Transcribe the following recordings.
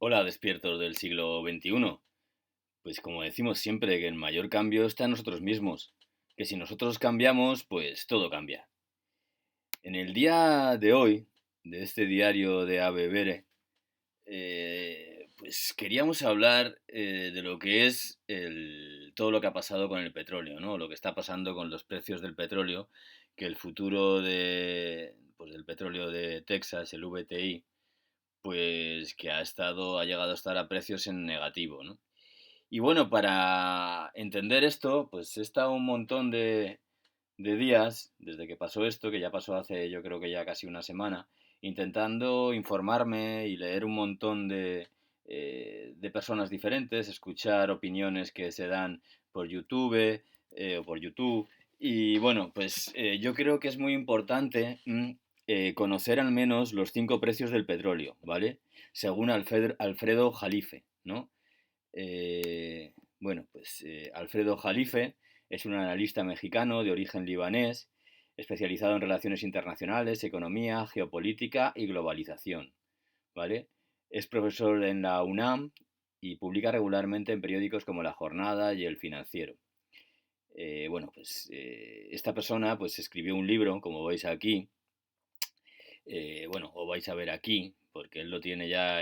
Hola, despiertos del siglo XXI. Pues como decimos siempre, que el mayor cambio está en nosotros mismos. Que si nosotros cambiamos, pues todo cambia. En el día de hoy, de este diario de Ave Bere, pues queríamos hablar de lo que es todo lo que ha pasado con el petróleo, ¿no? Lo que está pasando con los precios del petróleo, que el futuro del petróleo de Texas, el VTI, pues que ha llegado a estar a precios en negativo, ¿no? Y bueno, para entender esto, pues he estado un montón de días, desde que pasó esto, que ya pasó hace yo creo que ya casi una semana, intentando informarme y leer un montón de personas diferentes, escuchar opiniones que se dan por YouTube o por YouTube. Y bueno, pues yo creo que es muy importante conocer al menos los cinco precios del petróleo, ¿vale? Según Alfredo Jalife, ¿no? Alfredo Jalife es un analista mexicano de origen libanés, especializado en relaciones internacionales, economía, geopolítica y globalización, ¿vale? Es profesor en la UNAM y publica regularmente en periódicos como La Jornada y El Financiero. Esta persona pues escribió un libro, como veis aquí, o vais a ver aquí, porque él lo tiene ya,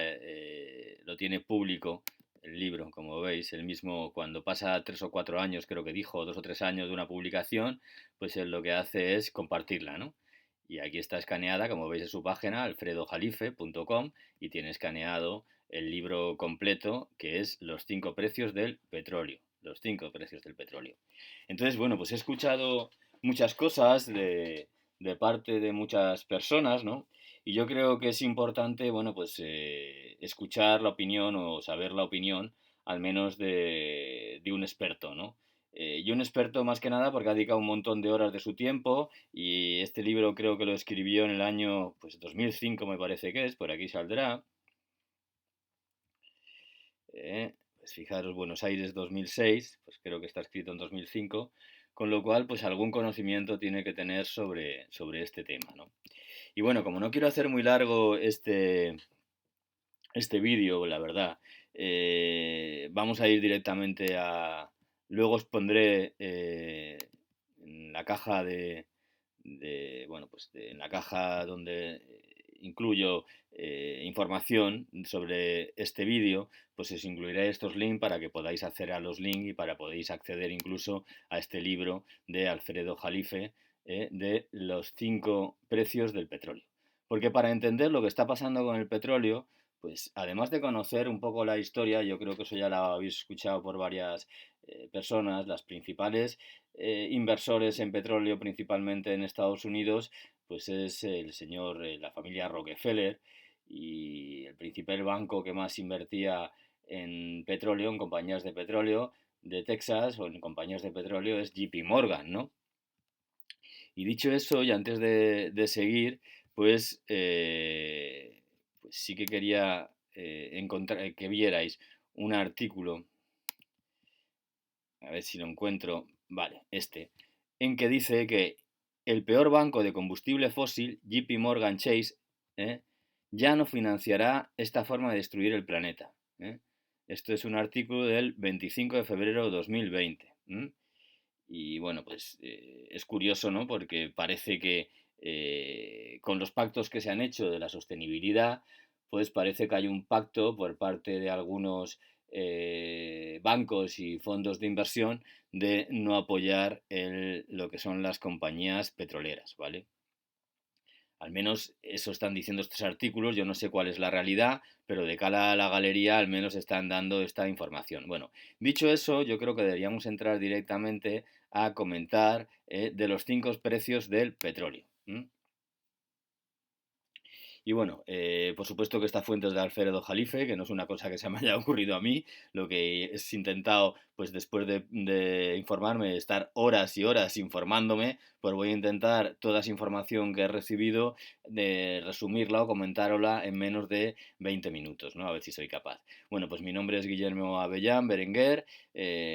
lo tiene público, el libro, como veis, él mismo cuando pasa 3 o 4 años, creo que dijo, 2 o 3 años de una publicación, pues él lo que hace es compartirla, ¿no? Y aquí está escaneada, como veis en su página, alfredojalife.com, y tiene escaneado el libro completo, que es Los cinco precios del petróleo. Los cinco precios del petróleo. Entonces, bueno, pues he escuchado muchas cosas de parte de muchas personas, ¿no? Y yo creo que es importante, bueno, pues escuchar la opinión o saber la opinión, al menos de un experto, ¿no? Y un experto más que nada porque ha dedicado un montón de horas de su tiempo y este libro creo que lo escribió en el año, pues 2005 me parece que es, por aquí saldrá. Pues fijaros, Buenos Aires 2006, pues creo que está escrito en 2005, con lo cual pues algún conocimiento tiene que tener sobre este tema, ¿no? Y bueno, como no quiero hacer muy largo este vídeo, la verdad, vamos a ir directamente a... Luego os pondré en la caja en la caja donde incluyo información sobre este vídeo, pues os incluiré estos links para que podáis acceder a los links y para podáis acceder incluso a este libro de Alfredo Jalife de los cinco precios del petróleo. Porque para entender lo que está pasando con el petróleo, pues además de conocer un poco la historia, yo creo que eso ya lo habéis escuchado por varias personas, las principales inversores en petróleo, principalmente en Estados Unidos, pues es la familia Rockefeller, y el principal banco que más invertía en petróleo, en compañías de petróleo de Texas o en compañías de petróleo es JP Morgan, ¿no? Y dicho eso, y antes de seguir, pues, pues sí que quería encontrar, que vierais un artículo, a ver si lo encuentro, vale, en que dice que el peor banco de combustible fósil, JP Morgan Chase, ¿eh? ya no financiará esta forma de destruir el planeta. Esto es un artículo del 25 de febrero de 2020. Y bueno, pues es curioso, ¿no? Porque parece que con los pactos que se han hecho de la sostenibilidad, pues parece que hay un pacto por parte de algunos bancos y fondos de inversión de no apoyar lo que son las compañías petroleras, ¿vale? Al menos eso están diciendo estos artículos, yo no sé cuál es la realidad, pero de cara a la galería al menos están dando esta información. Bueno, dicho eso, yo creo que deberíamos entrar directamente a comentar de los cinco precios del petróleo. Y bueno, por supuesto que esta fuente es de Alfredo Jalife, que no es una cosa que se me haya ocurrido a mí, lo que he intentado, pues después de informarme, estar horas y horas informándome, pues voy a intentar toda esa información que he recibido de resumirla o comentarla en menos de 20 minutos, ¿no? A ver si soy capaz. Bueno, pues mi nombre es Guillermo Avellán Berenguer,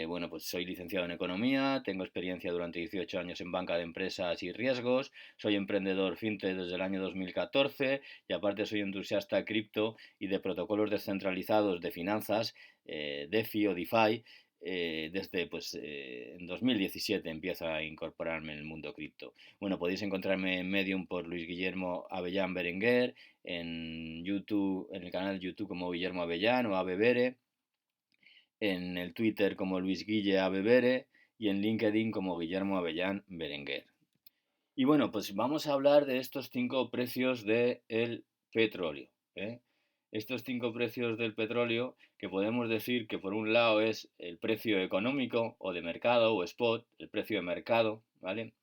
bueno, pues soy licenciado en Economía, tengo experiencia durante 18 años en banca de empresas y riesgos, soy emprendedor fintech desde el año 2014 y aparte soy entusiasta cripto y de protocolos descentralizados de finanzas, DeFi o DeFi. Desde en 2017 empiezo a incorporarme en el mundo cripto. Bueno, podéis encontrarme en Medium por Luis Guillermo Avellán Berenguer, en YouTube, en el canal de YouTube como Guillermo Avellán o Avebere, en el Twitter como Luis Guille Avebere y en LinkedIn como Guillermo Avellán Berenguer. Y bueno, pues vamos a hablar de estos 5 precios del petróleo, ¿eh? Estos 5 precios del petróleo que podemos decir que por un lado es el precio económico o de mercado o spot, el precio de mercado, ¿vale?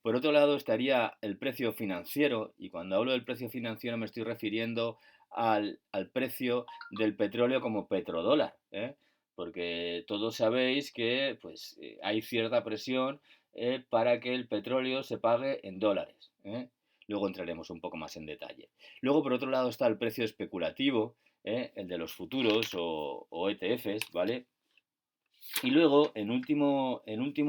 Por otro lado estaría el precio financiero, y cuando hablo del precio financiero me estoy refiriendo al precio del petróleo como petrodólar, ¿eh? Porque todos sabéis que hay cierta presión para que el petróleo se pague en dólares, ¿eh? Luego entraremos un poco más en detalle. Luego, por otro lado, está el precio especulativo, el de los futuros o ETFs, ¿vale? Y luego, en último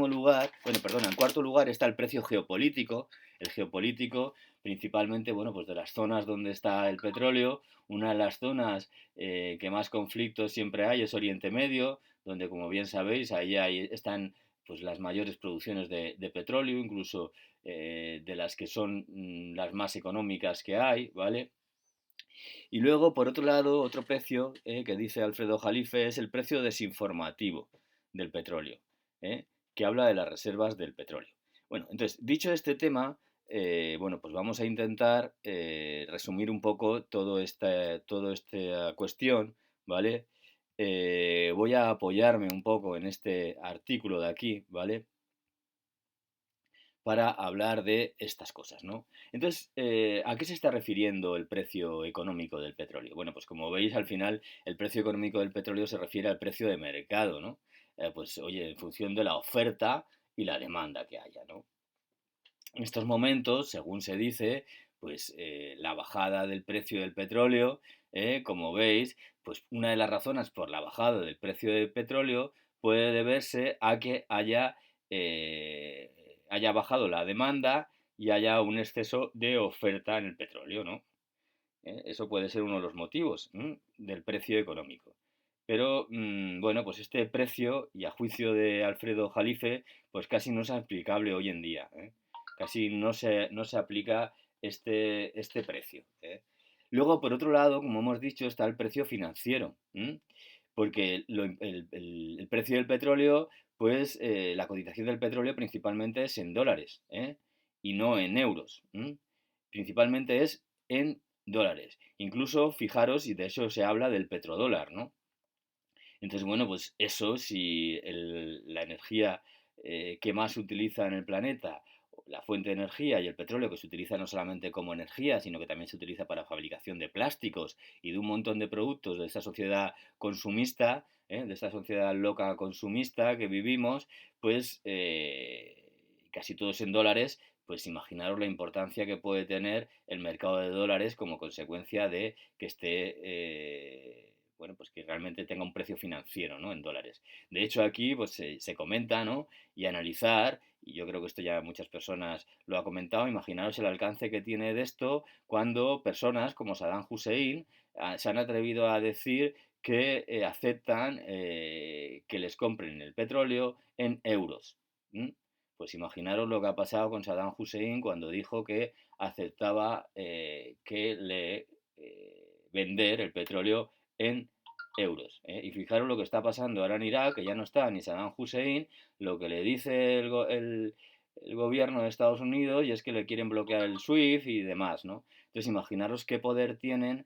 lugar, bueno, perdón, en cuarto lugar está el precio geopolítico. El geopolítico, principalmente, bueno, pues de las zonas donde está el petróleo. Una de las zonas que más conflictos siempre hay es Oriente Medio, donde, como bien sabéis, están pues las mayores producciones de petróleo, incluso de las que son las más económicas que hay, ¿vale? Y luego, por otro lado, otro precio que dice Alfredo Jalife es el precio desinformativo del petróleo, que habla de las reservas del petróleo. Bueno, entonces, dicho este tema, bueno, pues vamos a intentar resumir un poco toda esta cuestión, ¿vale? Voy a apoyarme un poco en este artículo de aquí, ¿vale? Para hablar de estas cosas, ¿no? Entonces, ¿a qué se está refiriendo el precio económico del petróleo? Bueno, pues como veis, al final, el precio económico del petróleo se refiere al precio de mercado, ¿no? Pues, oye, en función de la oferta y la demanda que haya, ¿no? En estos momentos, según se dice, pues la bajada del precio del petróleo, como veis, pues una de las razones por la bajada del precio del petróleo puede deberse a que haya bajado la demanda y haya un exceso de oferta en el petróleo, ¿no? Eso puede ser uno de los motivos del precio económico. Pero, bueno, pues este precio, y a juicio de Alfredo Jalife, pues casi no es aplicable hoy en día, ¿eh? Casi no se aplica este precio, ¿eh? Luego, por otro lado, como hemos dicho, está el precio financiero, porque el precio del petróleo, pues la cotización del petróleo principalmente es en dólares, y no en euros. Principalmente es en dólares. Incluso, fijaros, y de eso se habla del petrodólar, ¿no? Entonces, bueno, pues eso, si la energía que más se utiliza en el planeta, la fuente de energía y el petróleo, que se utiliza no solamente como energía, sino que también se utiliza para fabricación de plásticos y de un montón de productos de esta sociedad consumista, de esta sociedad loca consumista que vivimos, pues casi todos en dólares, pues imaginaros la importancia que puede tener el mercado de dólares como consecuencia de que bueno, pues que realmente tenga un precio financiero, ¿no? En dólares. De hecho, aquí pues se comenta, ¿no? Y analizar, y yo creo que esto ya muchas personas lo ha comentado, imaginaros el alcance que tiene de esto cuando personas como Saddam Hussein se han atrevido a decir que aceptan que les compren el petróleo en euros. ¿M? Pues imaginaros lo que ha pasado con Saddam Hussein cuando dijo que aceptaba que le vender el petróleo en euros. Y fijaros lo que está pasando ahora en Irak, que ya no está ni Saddam Hussein, lo que le dice el gobierno de Estados Unidos y es que le quieren bloquear el SWIFT y demás, ¿no? Entonces imaginaros qué poder tienen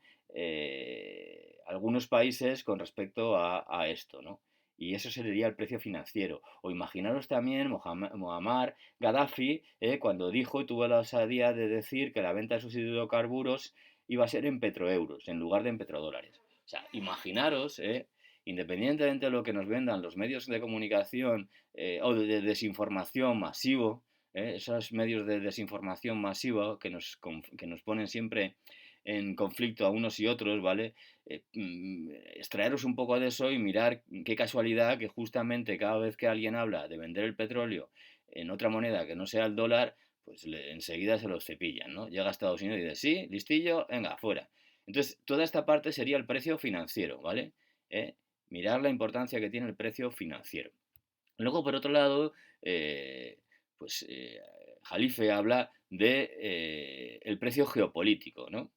algunos países con respecto a esto, ¿no? Y eso sería el precio financiero. O imaginaros también Muammar Gaddafi, cuando dijo y tuvo la osadía de decir que la venta de sus hidrocarburos iba a ser en petroeuros en lugar de en petrodólares. O sea, imaginaros, independientemente de lo que nos vendan los medios de comunicación o de desinformación masivo, esos medios de desinformación masivo que nos ponen siempre en conflicto a unos y otros, ¿vale? Extraeros un poco de eso y mirar qué casualidad que justamente cada vez que alguien habla de vender el petróleo en otra moneda que no sea el dólar, pues enseguida se los cepillan, ¿no? Llega a Estados Unidos y dice, sí, listillo, venga, fuera. Entonces, toda esta parte sería el precio financiero, ¿vale? ¿Eh? Mirar la importancia que tiene el precio financiero. Luego, por otro lado, eh, pues Jalife habla de el precio geopolítico, ¿no?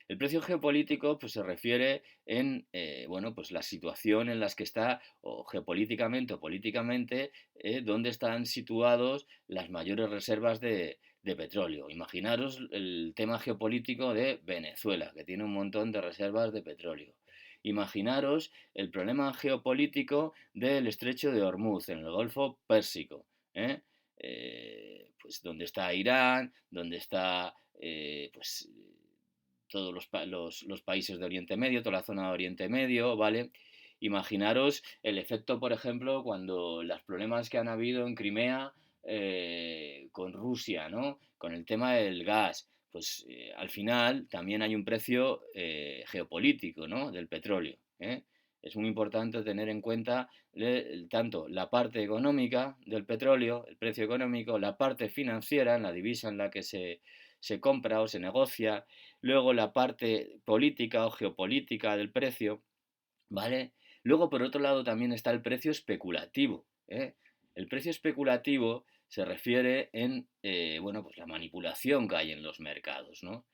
El precio geopolítico pues, se refiere en bueno, pues la situación en la que está, o geopolíticamente o políticamente, dónde están situados las mayores reservas de petróleo. Imaginaros el tema geopolítico de Venezuela, que tiene un montón de reservas de petróleo. Imaginaros el problema geopolítico del estrecho de Hormuz, en el Golfo Pérsico, ¿eh? Pues donde está Irán, donde está pues todos los países de Oriente Medio, toda la zona de Oriente Medio, ¿vale? Imaginaros el efecto, por ejemplo, cuando los problemas que han habido en Crimea con Rusia, ¿no? Con el tema del gas, pues al final también hay un precio geopolítico, ¿no? Del petróleo, ¿eh? Es muy importante tener en cuenta tanto la parte económica del petróleo, el precio económico, la parte financiera, en la divisa en la que se compra o se negocia, luego la parte política o geopolítica del precio, ¿vale? Luego, por otro lado, también está el precio especulativo, ¿eh? El precio especulativo se refiere en, bueno, pues la manipulación que hay en los mercados, ¿no?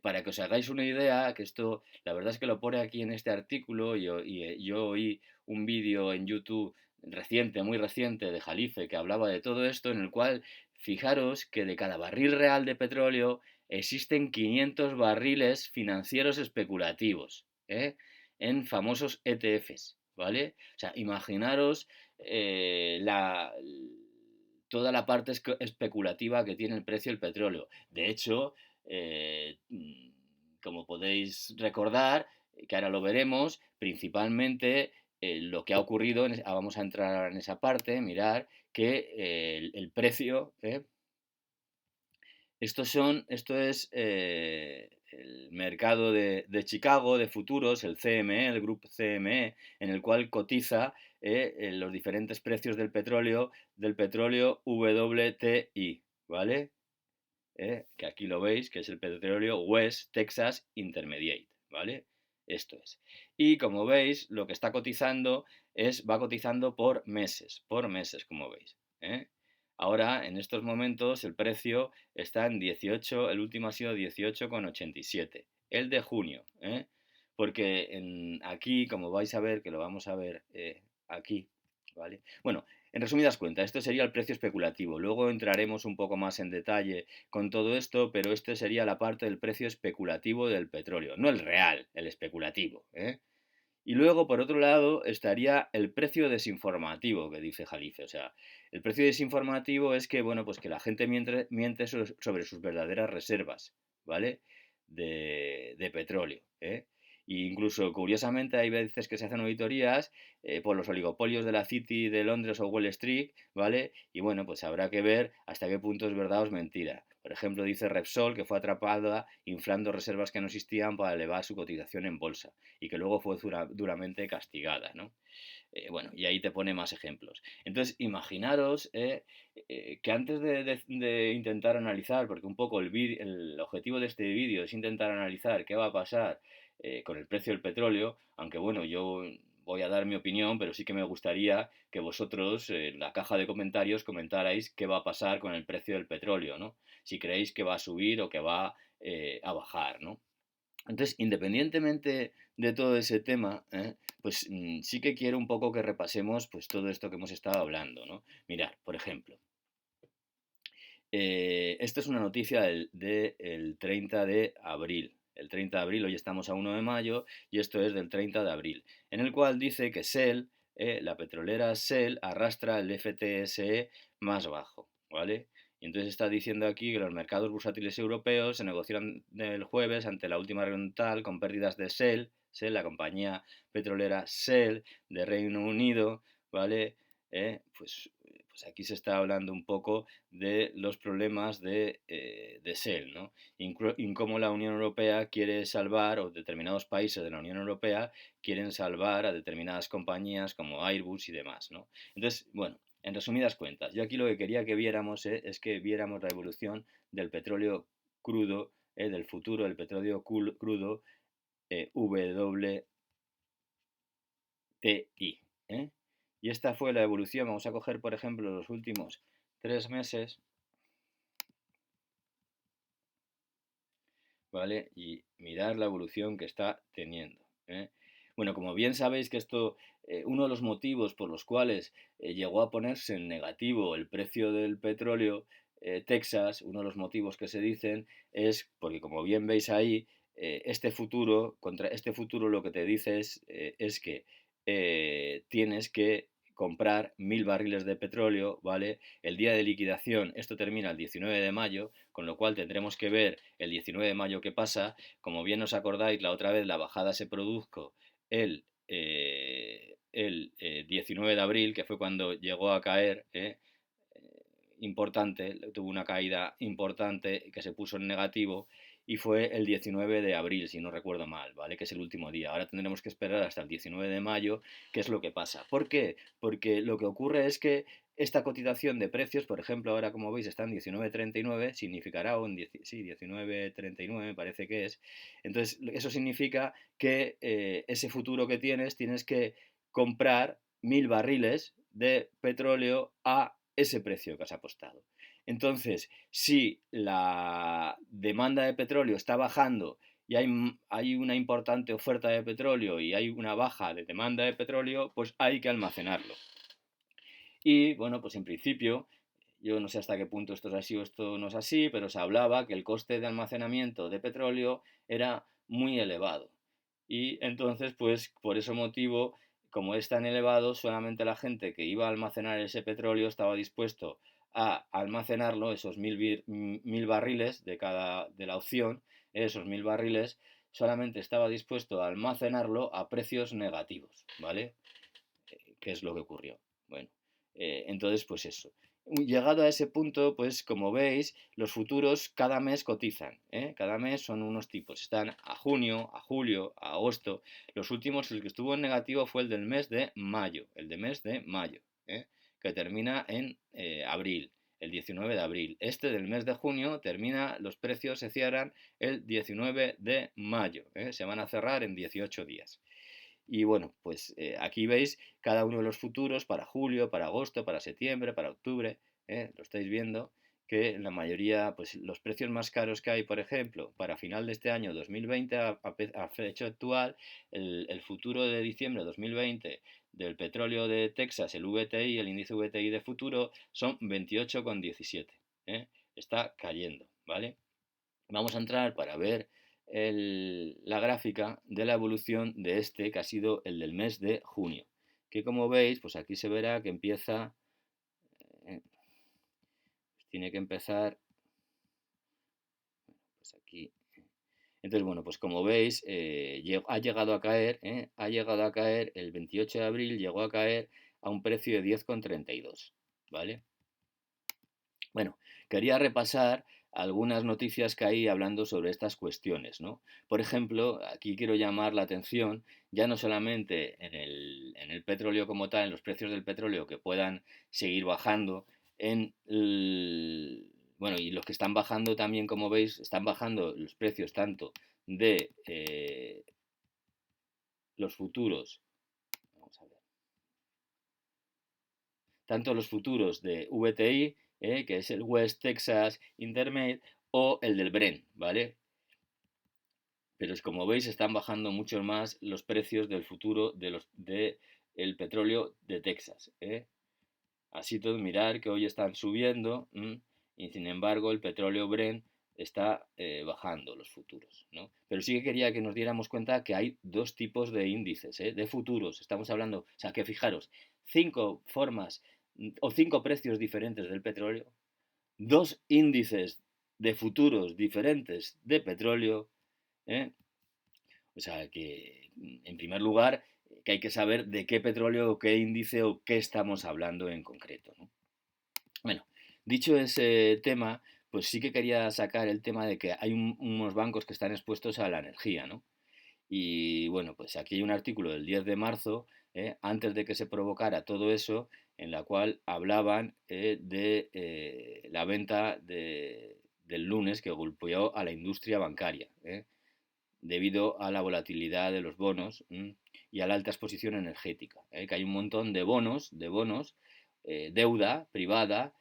Para que os hagáis una idea, que esto, la verdad es que lo pone aquí en este artículo, yo oí un vídeo en YouTube reciente, muy reciente, de Jalife, que hablaba de todo esto, en el cual, fijaros que de cada barril real de petróleo existen 500 barriles financieros especulativos, ¿eh? En famosos ETFs, ¿vale? O sea, imaginaros toda la parte especulativa que tiene el precio del petróleo. De hecho, como podéis recordar, que ahora lo veremos, principalmente lo que ha ocurrido, vamos a entrar en esa parte, mirar que el precio, esto es el mercado de Chicago de futuros, el CME, el grupo CME, en el cual cotiza los diferentes precios del petróleo WTI, ¿vale? Que aquí lo veis, que es el petróleo West Texas Intermediate, ¿vale? Esto es. Y como veis, lo que está cotizando va cotizando por meses, como veis, ¿eh? Ahora, en estos momentos, el precio está en 18, el último ha sido 18,87, el de junio, ¿eh? Porque aquí, como vais a ver, que lo vamos a ver aquí, ¿vale? Bueno, en resumidas cuentas, esto sería el precio especulativo. Luego entraremos un poco más en detalle con todo esto, pero este sería la parte del precio especulativo del petróleo, no el real, el especulativo, ¿eh? Y luego, por otro lado, estaría el precio desinformativo que dice Jalife. O sea, el precio desinformativo es que, bueno, pues que la gente miente sobre sus verdaderas reservas, ¿vale? De petróleo, ¿eh? E incluso, curiosamente, hay veces que se hacen auditorías por los oligopolios de la City de Londres o Wall Street, ¿vale? Y bueno, pues habrá que ver hasta qué punto es verdad o es mentira. Por ejemplo, dice Repsol que fue atrapada inflando reservas que no existían para elevar su cotización en bolsa y que luego fue duramente castigada, ¿no? Bueno, y ahí te pone más ejemplos. Entonces, imaginaros que antes de intentar analizar, porque un poco el objetivo de este vídeo es intentar analizar qué va a pasar con el precio del petróleo, aunque bueno, yo voy a dar mi opinión, pero sí que me gustaría que vosotros en la caja de comentarios comentarais qué va a pasar con el precio del petróleo, ¿no? Si creéis que va a subir o que va a bajar, ¿no? Entonces, independientemente de todo ese tema, pues sí que quiero un poco que repasemos pues todo esto que hemos estado hablando, ¿no? Mirad, por ejemplo, esta es una noticia del 30 de abril. El 30 de abril, hoy estamos a 1 de mayo, y esto es del 30 de abril, en el cual dice que Shell, la petrolera Shell, arrastra el FTSE más bajo, ¿vale? Y entonces está diciendo aquí que los mercados bursátiles europeos se negociaron el jueves ante la última reunión tal con pérdidas de Shell, la compañía petrolera Shell de Reino Unido, ¿vale? Pues aquí se está hablando un poco de los problemas de Shell, ¿no? Y cómo la Unión Europea quiere salvar, o determinados países de la Unión Europea quieren salvar a determinadas compañías como Airbus y demás, ¿no? Entonces, bueno, En resumidas cuentas, yo aquí lo que quería que viéramos es que viéramos la evolución del petróleo crudo, del futuro del petróleo crudo WTI. ¿Eh? Y esta fue la evolución. Vamos a coger, por ejemplo, los últimos 3 meses, ¿vale? Y mirar la evolución que está teniendo. ¿Eh? Bueno, como bien sabéis que esto, uno de los motivos por los cuales llegó a ponerse en negativo el precio del petróleo, Texas, uno de los motivos que se dicen es porque, como bien veis ahí, contra este futuro lo que te dice es que tienes que comprar 1.000 barriles de petróleo, ¿vale? El día de liquidación, esto termina el 19 de mayo, con lo cual tendremos que ver el 19 de mayo qué pasa. Como bien os acordáis, la otra vez la bajada se produjo el 19 de abril, que fue cuando llegó a caer, importante, tuvo una caída importante que se puso en negativo y fue el 19 de abril, si no recuerdo mal, ¿vale? Que es el último día. Ahora tendremos que esperar hasta el 19 de mayo, qué es lo que pasa. ¿Por qué? Porque lo que ocurre es que esta cotización de precios, por ejemplo, ahora como veis está en 19.39, significará, o en 19.39 me parece que es. Entonces, eso significa que ese futuro que tienes que comprar 1.000 barriles de petróleo a ese precio que has apostado. Entonces, si la demanda de petróleo está bajando y hay una importante oferta de petróleo y hay una baja de demanda de petróleo, pues hay que almacenarlo. Y bueno, pues en principio, yo no sé hasta qué punto esto es así o esto no es así, pero se hablaba que el coste de almacenamiento de petróleo era muy elevado. Y entonces, pues por ese motivo, como es tan elevado, solamente la gente que iba a almacenar ese petróleo estaba dispuesto a almacenarlo, esos 1.000 barriles de la opción, esos 1.000 barriles, solamente estaba dispuesto a almacenarlo a precios negativos, ¿vale? ¿Qué es lo que ocurrió? Bueno, entonces, pues eso. Llegado a ese punto, pues como veis, los futuros cada mes cotizan, ¿eh? Cada mes son unos tipos. Están a junio, a julio, a agosto. Los últimos, el que estuvo en negativo fue el del mes de mayo, ¿eh? Que termina en abril, el 19 de abril. Este del mes de junio termina, los precios se cierran el 19 de mayo, ¿eh? Se van a cerrar en 18 días. Y bueno, pues aquí veis cada uno de los futuros para julio, para agosto, para septiembre, para octubre, lo estáis viendo, que la mayoría, pues los precios más caros que hay, por ejemplo, para final de este año 2020, a fecha actual, el futuro de diciembre de 2020 del petróleo de Texas, el VTI, el índice VTI de futuro, son 28,17. ¿Eh? Está cayendo, ¿vale? Vamos a entrar para ver la gráfica de la evolución de este, que ha sido el del mes de junio. Que como veis, pues aquí se verá que empieza, pues tiene que empezar, pues aquí. Entonces, bueno, pues como veis, ha llegado a caer el 28 de abril, llegó a caer a un precio de 10,32, ¿vale? Bueno, quería repasar algunas noticias que hay hablando sobre estas cuestiones, ¿no? Por ejemplo, aquí quiero llamar la atención, ya no solamente en el petróleo como tal, en los precios del petróleo que puedan seguir bajando, bueno, y los que están bajando también, como veis, están bajando los precios tanto de los futuros, vamos a ver, tanto los futuros de VTI, que es el West Texas Intermediate, o el del Brent, ¿vale? Pero es como veis están bajando mucho más los precios del futuro el petróleo de Texas, ¿eh? Así todo, mirar que hoy están subiendo, y sin embargo el petróleo Brent está bajando los futuros, ¿no? Pero sí que quería que nos diéramos cuenta que hay dos tipos de índices, de futuros. Estamos hablando, o sea, que fijaros, 5 formas o 5 precios diferentes del petróleo, dos índices de futuros diferentes de petróleo, ¿eh? O sea, que en primer lugar, que hay que saber de qué petróleo o qué índice o qué estamos hablando en concreto, ¿no? Bueno, dicho ese tema, pues sí que quería sacar el tema de que hay unos bancos que están expuestos a la energía, ¿no? Y bueno, pues aquí hay un artículo del 10 de marzo, antes de que se provocara todo eso, en la cual hablaban de la venta del lunes que golpeó a la industria bancaria, debido a la volatilidad de los bonos y a la alta exposición energética, que hay un montón de bonos, deuda privada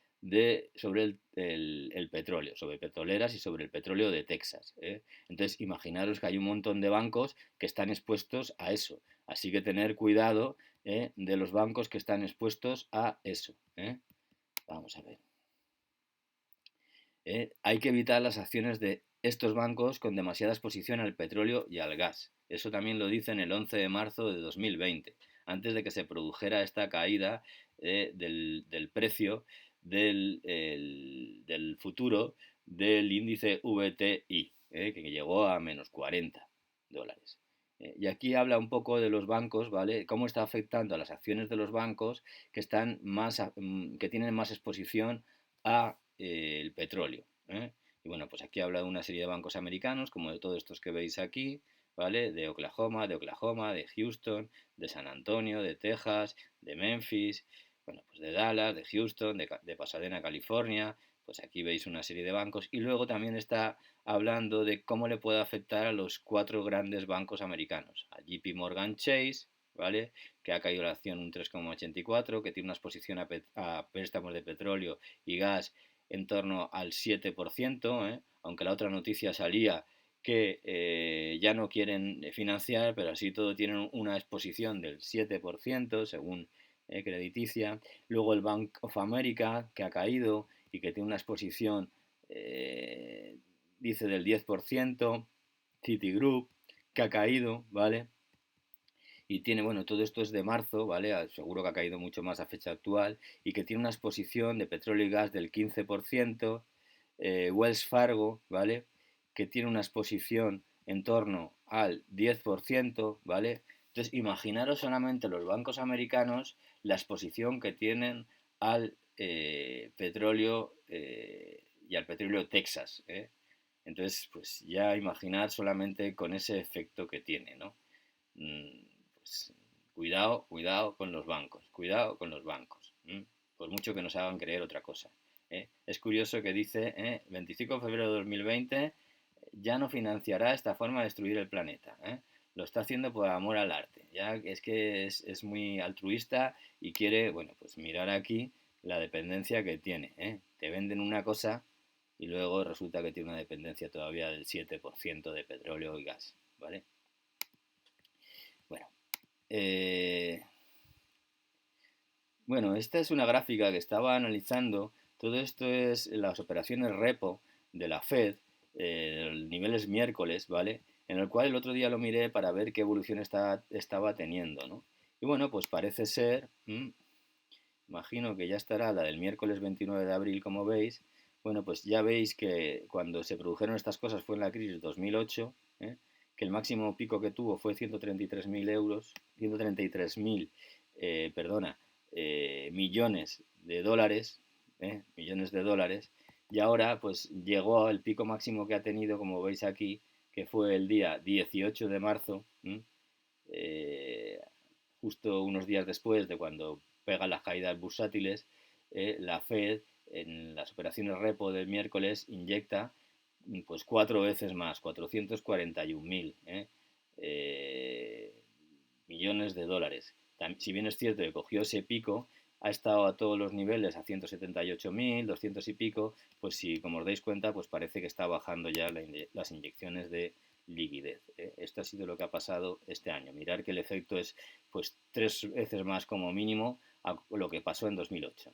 sobre el petróleo, sobre petroleras y sobre el petróleo de Texas. Entonces, imaginaros que hay un montón de bancos que están expuestos a eso. Así que tener cuidado de los bancos que están expuestos a eso. Vamos a ver. Hay que evitar las acciones de estos bancos con demasiada exposición al petróleo y al gas. Eso también lo dicen el 11 de marzo de 2020, antes de que se produjera esta caída del precio del futuro del índice VTI, que llegó a menos 40 dólares. Y aquí habla un poco de los bancos, ¿vale? Cómo está afectando a las acciones de los bancos que están que tienen más exposición a el petróleo. Y bueno, pues aquí habla de una serie de bancos americanos, como de todos estos que veis aquí, ¿vale? De Oklahoma, de Houston, de San Antonio, de Texas, de Memphis, bueno, pues de Dallas, de Houston, de Pasadena, California. Pues aquí veis una serie de bancos. Y luego también está hablando de cómo le puede afectar a los 4 grandes bancos americanos. A JP Morgan Chase, ¿vale? Que ha caído la acción un 3,84, que tiene una exposición a préstamos de petróleo y gas en torno al 7%, aunque la otra noticia salía que ya no quieren financiar, pero así todo tienen una exposición del 7%, según crediticia. Luego el Bank of America, que ha caído y que tiene una exposición, dice, del 10%. Citigroup, que ha caído, ¿vale? Y tiene, bueno, todo esto es de marzo, ¿vale? Seguro que ha caído mucho más a fecha actual, y que tiene una exposición de petróleo y gas del 15%. Wells Fargo, ¿vale? Que tiene una exposición en torno al 10%, ¿vale? Entonces, imaginaros solamente los bancos americanos la exposición que tienen al petróleo y al petróleo Texas, ¿eh? Entonces, pues ya imaginar solamente con ese efecto que tiene, ¿no? Pues, cuidado con los bancos, cuidado con los bancos, por mucho que nos hagan creer otra cosa. Es curioso que dice, 25 de febrero de 2020, ya no financiará esta forma de destruir el planeta. Lo está haciendo por amor al arte. Ya es que es muy altruista y quiere, bueno, pues mirar aquí la dependencia que tiene. Te venden una cosa y luego resulta que tiene una dependencia todavía del 7% de petróleo y gas, ¿vale? Bueno, eh, bueno, esta es una gráfica que estaba analizando. Todo esto es las operaciones repo de la Fed, el niveles miércoles, ¿vale? En el cual el otro día lo miré para ver qué evolución estaba teniendo, ¿no? Y bueno, pues parece ser, imagino que ya estará la del miércoles 29 de abril, como veis. Bueno, pues ya veis que cuando se produjeron estas cosas fue en la crisis 2008, que el máximo pico que tuvo fue 133.000 euros, 133.000, perdona, millones de dólares, millones de dólares, y ahora pues llegó al pico máximo que ha tenido, como veis aquí, que fue el día 18 de marzo, eh, justo unos días después de cuando pegan las caídas bursátiles. La Fed en las operaciones repo del miércoles inyecta pues 4 veces más, 441.000 millones de dólares. Si bien es cierto que cogió ese pico, ha estado a todos los niveles a 178.000, 200 y pico, pues si como os dais cuenta, pues parece que está bajando ya las inyecciones de liquidez. Esto ha sido lo que ha pasado este año. Mirar que el efecto es pues 3 veces más como mínimo a lo que pasó en 2008.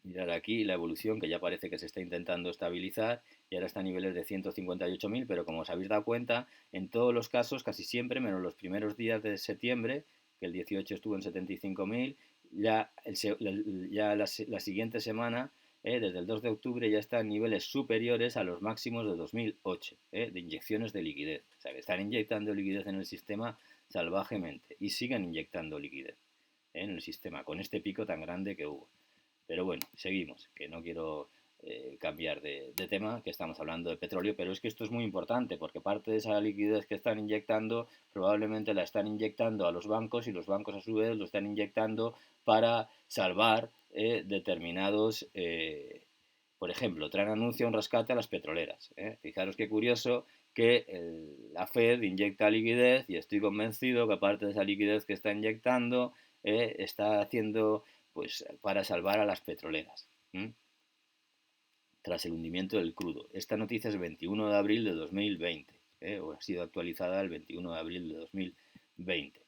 Mirar aquí la evolución que ya parece que se está intentando estabilizar y ahora está a niveles de 158.000, pero como os habéis dado cuenta, en todos los casos, casi siempre, menos los primeros días de septiembre, que el 18 estuvo en 75.000, ya la siguiente semana, desde el 2 de octubre, ya está en niveles superiores a los máximos de 2008, de inyecciones de liquidez. O sea, que están inyectando liquidez en el sistema salvajemente y siguen inyectando liquidez en el sistema con este pico tan grande que hubo. Pero bueno, seguimos, que no quiero cambiar de tema, que estamos hablando de petróleo, pero es que esto es muy importante porque parte de esa liquidez que están inyectando probablemente la están inyectando a los bancos y los bancos a su vez lo están inyectando para salvar determinados, por ejemplo, traen anuncio un rescate a las petroleras. Fijaros qué curioso que la Fed inyecta liquidez y estoy convencido que parte de esa liquidez que está inyectando está haciendo pues para salvar a las petroleras. Tras el hundimiento del crudo. Esta noticia es 21 de abril de 2020, o ha sido actualizada el 21 de abril de 2020.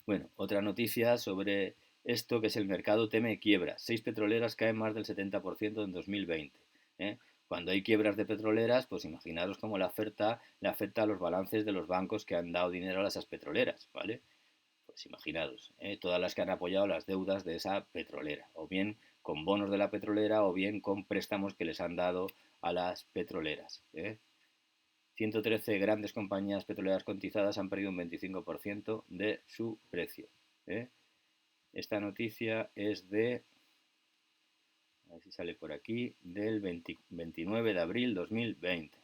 Bueno, otra noticia sobre esto que es el mercado teme quiebra. 6 petroleras caen más del 70% en 2020. Cuando hay quiebras de petroleras, pues imaginaros cómo le afecta a los balances de los bancos que han dado dinero a esas petroleras, ¿vale? Pues imaginaros, todas las que han apoyado las deudas de esa petrolera, o bien con bonos de la petrolera o bien con préstamos que les han dado a las petroleras. 113 grandes compañías petroleras cotizadas han perdido un 25% de su precio. Esta noticia es de, a ver si sale por aquí, del 29 de abril 2020.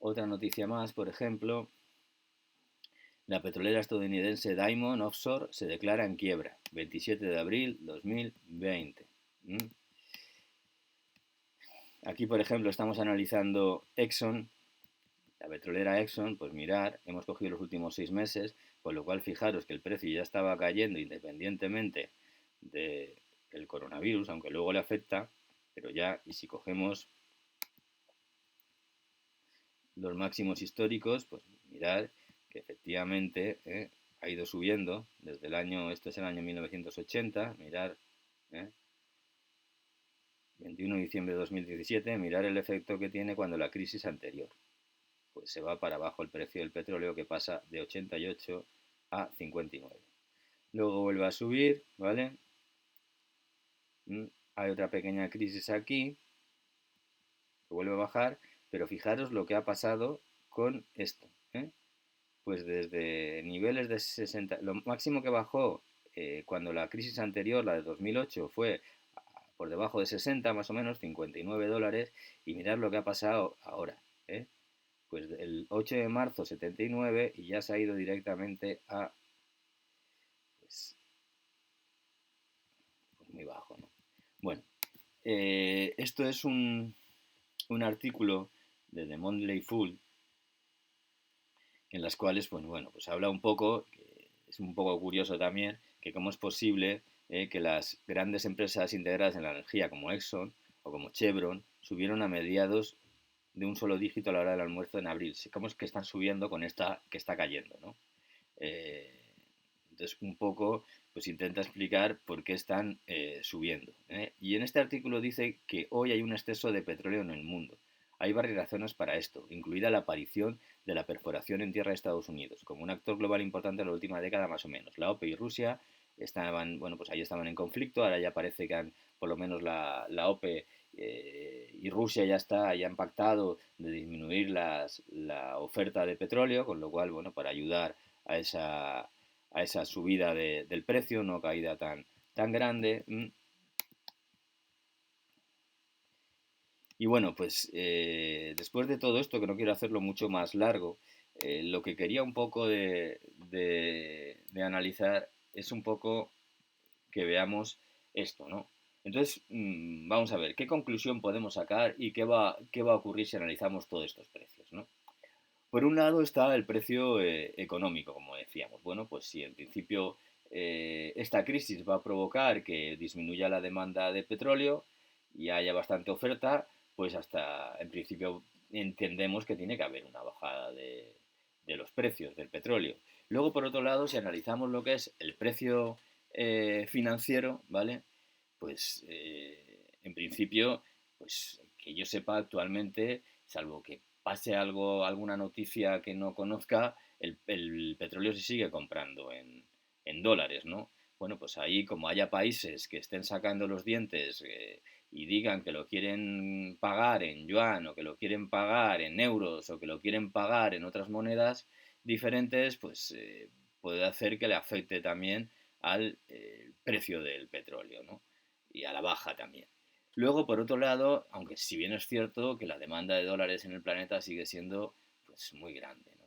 Otra noticia más, por ejemplo, la petrolera estadounidense Diamond Offshore se declara en quiebra, 27 de abril 2020. Aquí, por ejemplo, estamos analizando Exxon, la petrolera Exxon, pues mirar, hemos cogido los últimos 6 meses, con lo cual fijaros que el precio ya estaba cayendo independientemente del coronavirus, aunque luego le afecta, pero ya, y si cogemos los máximos históricos, pues mirad que efectivamente ha ido subiendo desde el año, esto es el año 1980, mirar, 21 de diciembre de 2017, mirar el efecto que tiene cuando la crisis anterior. Pues se va para abajo el precio del petróleo que pasa de 88 a 59. Luego vuelve a subir, ¿vale? Hay otra pequeña crisis aquí, que vuelve a bajar, pero fijaros lo que ha pasado con esto. Pues desde niveles de 60, lo máximo que bajó cuando la crisis anterior, la de 2008, fue por debajo de 60 más o menos, 59 dólares, y mirad lo que ha pasado ahora. Pues el 8 de marzo 79 y ya se ha ido directamente a pues muy bajo, ¿no? Bueno, esto es un artículo de The Monthly Fool en las cuales, bueno, pues habla un poco, es un poco curioso también, que cómo es posible que las grandes empresas integradas en la energía como Exxon o como Chevron subieron a mediados de un solo dígito a la hora del almuerzo en abril. ¿Cómo es que están subiendo con esta que está cayendo, ¿no? Entonces, un poco, pues intenta explicar por qué están subiendo. Y en este artículo dice que hoy hay un exceso de petróleo en el mundo. Hay varias razones para esto, incluida la aparición de la perforación en tierra de Estados Unidos, como un actor global importante en la última década más o menos. La OPE y Rusia estaban, bueno, pues ahí estaban en conflicto, ahora ya parece que han, por lo menos la OPE y Rusia ya han pactado de disminuir la oferta de petróleo, con lo cual, bueno, para ayudar a esa subida del precio, no caída tan grande. Y bueno, pues después de todo esto, que no quiero hacerlo mucho más largo, lo que quería un poco de analizar es un poco que veamos esto, ¿no? Entonces, vamos a ver, ¿qué conclusión podemos sacar y qué va a ocurrir si analizamos todos estos precios, ¿no? Por un lado está el precio económico, como decíamos. Bueno, pues si en principio esta crisis va a provocar que disminuya la demanda de petróleo y haya bastante oferta, pues hasta en principio entendemos que tiene que haber una bajada de los precios del petróleo. Luego, por otro lado, si analizamos lo que es el precio financiero, ¿vale? Pues en principio, pues que yo sepa actualmente, salvo que pase algo, alguna noticia que no conozca, el petróleo se sigue comprando en dólares, ¿no? Bueno, pues ahí como haya países que estén sacando los dientes y digan que lo quieren pagar en yuan o que lo quieren pagar en euros o que lo quieren pagar en otras monedas diferentes, pues puede hacer que le afecte también al precio del petróleo, ¿no? Y a la baja también. Luego, por otro lado, aunque si bien es cierto que la demanda de dólares en el planeta sigue siendo pues muy grande, ¿no?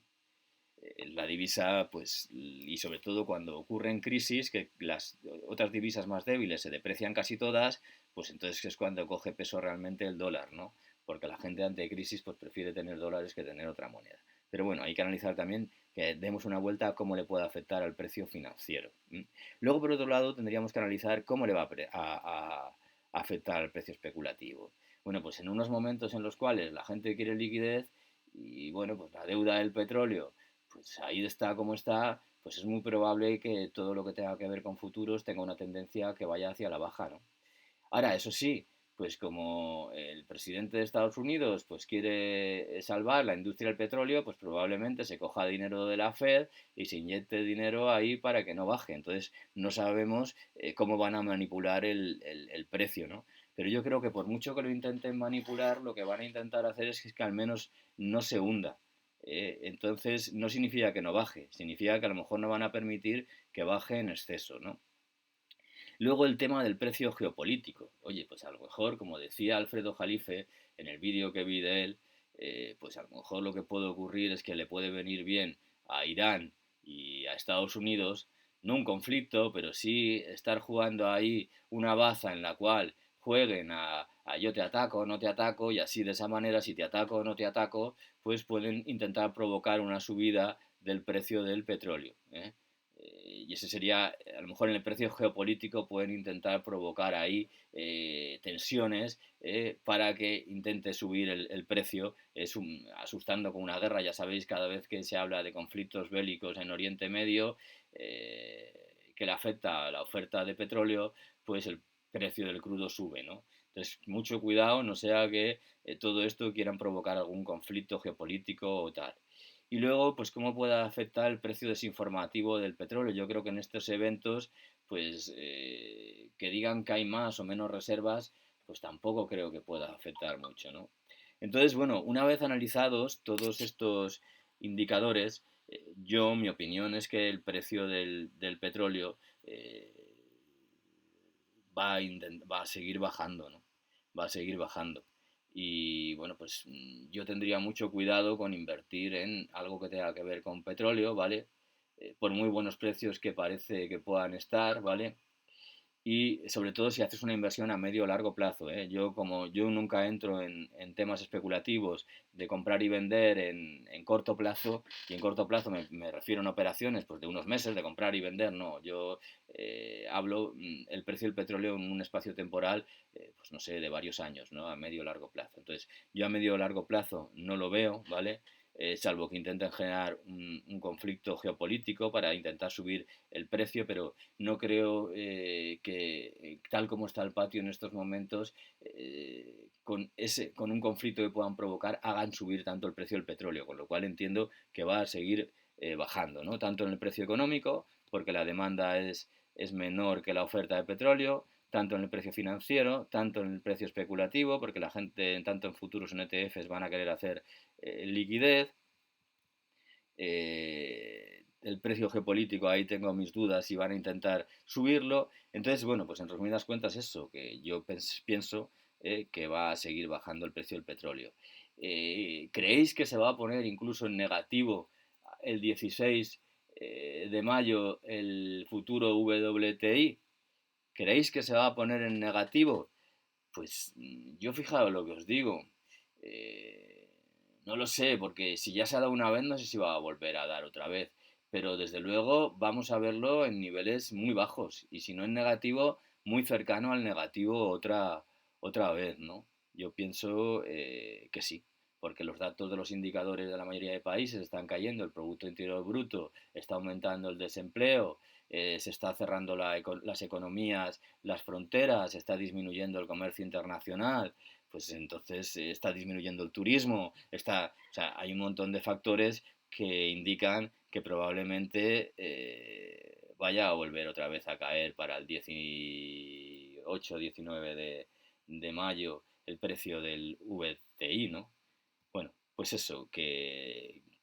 La divisa, pues, y sobre todo cuando ocurren crisis, que las otras divisas más débiles se deprecian casi todas, pues entonces es cuando coge peso realmente el dólar, ¿no? Porque la gente ante crisis pues prefiere tener dólares que tener otra moneda. Pero bueno, hay que analizar también que demos una vuelta a cómo le puede afectar al precio financiero. ¿M? Luego, por otro lado, tendríamos que analizar cómo le va a afectar al precio especulativo. Bueno, pues en unos momentos en los cuales la gente quiere liquidez y bueno, pues la deuda del petróleo pues ahí está como está, pues es muy probable que todo lo que tenga que ver con futuros tenga una tendencia que vaya hacia la baja, ¿no? Ahora, eso sí, pues como el presidente de Estados Unidos pues quiere salvar la industria del petróleo, pues probablemente se coja dinero de la Fed y se inyecte dinero ahí para que no baje. Entonces no sabemos cómo van a manipular el precio, ¿no? Pero yo creo que por mucho que lo intenten manipular, lo que van a intentar hacer es que al menos no se hunda. Entonces no significa que no baje, significa que a lo mejor no van a permitir que baje en exceso, ¿no? Luego el tema del precio geopolítico. Oye, pues a lo mejor, como decía Alfredo Jalife en el vídeo que vi de él, pues a lo mejor lo que puede ocurrir es que le puede venir bien a Irán y a Estados Unidos, no un conflicto, pero sí estar jugando ahí una baza en la cual jueguen a yo te ataco, no te ataco, y así de esa manera, si te ataco o no te ataco, pues pueden intentar provocar una subida del precio del petróleo. ¿Eh? Y ese sería, a lo mejor en el precio geopolítico pueden intentar provocar ahí tensiones para que intente subir el precio, asustando con una guerra. Ya sabéis, cada vez que se habla de conflictos bélicos en Oriente Medio, que le afecta a la oferta de petróleo, pues el precio del crudo sube, ¿no? Entonces, mucho cuidado, no sea que todo esto quieran provocar algún conflicto geopolítico o tal. Y luego, pues, cómo puede afectar el precio desinformativo del petróleo. Yo creo que en estos eventos, pues, que digan que hay más o menos reservas, pues tampoco creo que pueda afectar mucho, ¿no? Entonces, bueno, una vez analizados todos estos indicadores, mi opinión es que el precio del petróleo va a seguir bajando, ¿no? Va a seguir bajando. Y bueno, pues yo tendría mucho cuidado con invertir en algo que tenga que ver con petróleo, ¿vale? Por muy buenos precios que parece que puedan estar, ¿vale? Y sobre todo si haces una inversión a medio o largo plazo. ¿Eh? Como yo nunca entro en temas especulativos de comprar y vender en corto plazo, y en corto plazo me refiero a operaciones pues, de unos meses de comprar y vender, no, yo hablo el precio del petróleo en un espacio temporal, pues no sé, de varios años, ¿no? A medio o largo plazo. Entonces, yo a medio o largo plazo no lo veo, ¿vale? Salvo que intenten generar un conflicto geopolítico para intentar subir el precio, pero no creo que tal como está el patio en estos momentos, con un conflicto que puedan provocar, hagan subir tanto el precio del petróleo, con lo cual entiendo que va a seguir bajando, ¿no? Tanto en el precio económico, porque la demanda es menor que la oferta de petróleo, tanto en el precio financiero, tanto en el precio especulativo, porque la gente, tanto en futuros en ETFs, van a querer hacer liquidez. El precio geopolítico, ahí tengo mis dudas si van a intentar subirlo. Entonces, bueno, pues en resumidas cuentas eso, que yo pienso que va a seguir bajando el precio del petróleo. ¿Creéis que se va a poner incluso en negativo el 16 de mayo el futuro WTI? ¿Creéis que se va a poner en negativo? Pues yo fijaos lo que os digo. Eh, no lo sé, porque si ya se ha dado una vez, no sé si va a volver a dar otra vez. Pero desde luego vamos a verlo en niveles muy bajos. Y si no en negativo, muy cercano al negativo otra vez, ¿no? Yo pienso que sí. Porque los datos de los indicadores de la mayoría de países están cayendo, el Producto Interior Bruto está aumentando, el desempleo, se está cerrando las economías, las fronteras, está disminuyendo el comercio internacional, pues entonces está disminuyendo el turismo, o sea, hay un montón de factores que indican que probablemente vaya a volver otra vez a caer para el 18-19 de mayo el precio del VTI, ¿no? Bueno, pues eso,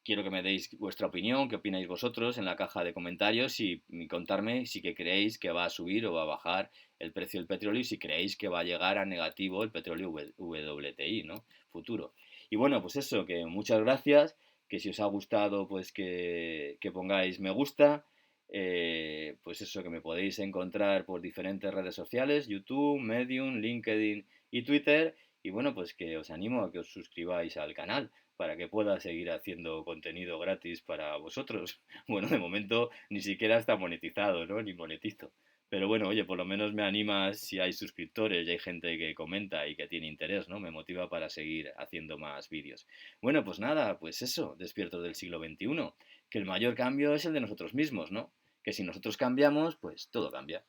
quiero que me deis vuestra opinión, qué opináis vosotros en la caja de comentarios y contarme si que creéis que va a subir o va a bajar el precio del petróleo y si creéis que va a llegar a negativo el petróleo WTI, ¿no? Futuro. Y bueno, pues eso, que muchas gracias, que si os ha gustado, pues que pongáis me gusta. Pues eso, que me podéis encontrar por diferentes redes sociales, YouTube, Medium, LinkedIn y Twitter. Y bueno, pues que os animo a que os suscribáis al canal para que pueda seguir haciendo contenido gratis para vosotros. Bueno, de momento ni siquiera está monetizado, ¿no? Ni monetizo. Pero bueno, oye, por lo menos me anima si hay suscriptores y hay gente que comenta y que tiene interés, ¿no? Me motiva para seguir haciendo más vídeos. Bueno, pues nada, pues eso, despiertos del siglo XXI, que el mayor cambio es el de nosotros mismos, ¿no? Que si nosotros cambiamos, pues todo cambia.